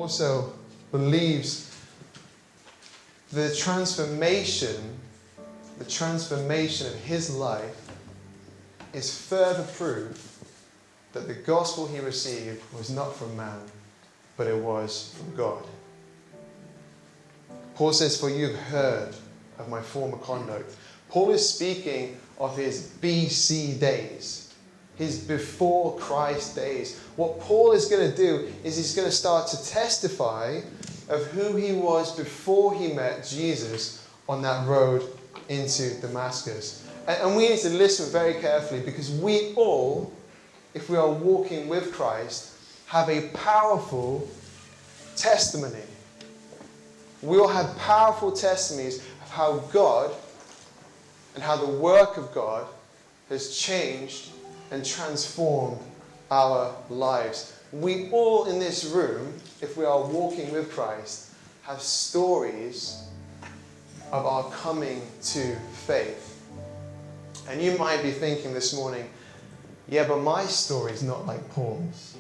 also believes the transformation of his life is further proof that the gospel he received was not from man, but it was from God. Paul says, "For you've heard of my former conduct." Paul is speaking of his BC days, his before Christ days. What Paul is going to do is he's going to start to testify of who he was before he met Jesus on that road into Damascus. And we need to listen very carefully, because we all, if we are walking with Christ, have a powerful testimony. We all have powerful testimonies of how God and how the work of God has changed and transformed our lives. We all in this room, if we are walking with Christ, have stories of our coming to faith. And you might be thinking this morning, yeah, but my story is not like Paul's.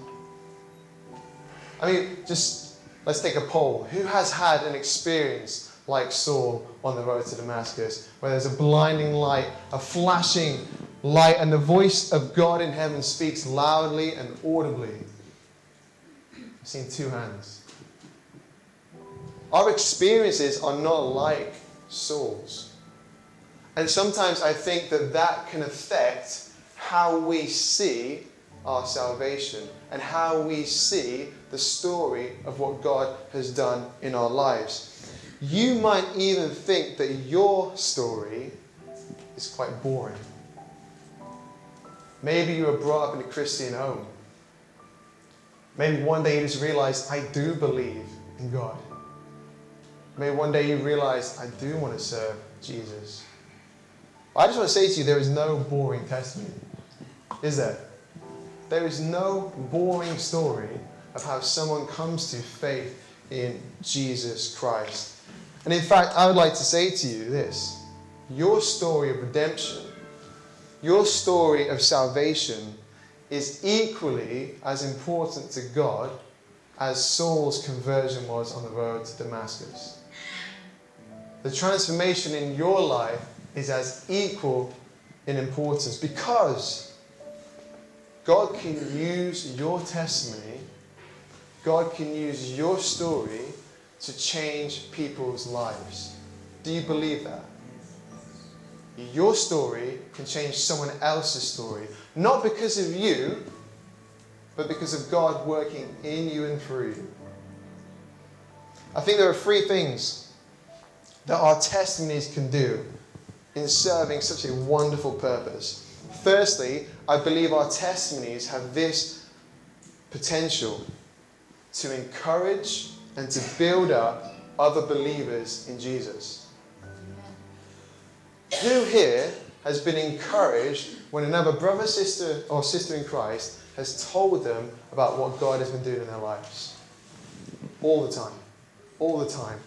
I mean, just let's take a poll. Who has had an experience like Saul on the road to Damascus, where there's a blinding light, a flashing light, and the voice of God in heaven speaks loudly and audibly? I've seen 2 hands. Our experiences are not like Saul's. And sometimes I think that can affect how we see our salvation and how we see the story of what God has done in our lives. You might even think that your story is quite boring. Maybe you were brought up in a Christian home. Maybe one day you just realized, I do believe in God. Maybe one day you realize, I do want to serve Jesus. I just want to say to you, there is no boring testimony. Is there? There is no boring story of how someone comes to faith in Jesus Christ. And in fact, I would like to say to you this. Your story of redemption, your story of salvation is equally as important to God as Saul's conversion was on the road to Damascus. The transformation in your life is as equal in importance, because God can use your testimony, God can use your story to change people's lives. Do you believe that? Your story can change someone else's story, not because of you, but because of God working in you and through you. I think there are 3 things that our testimonies can do in serving such a wonderful purpose. Firstly, I believe our testimonies have this potential to encourage and to build up other believers in Jesus. Who here has been encouraged when another brother, sister, or sister in Christ has told them about what God has been doing in their lives? All the time. All the time.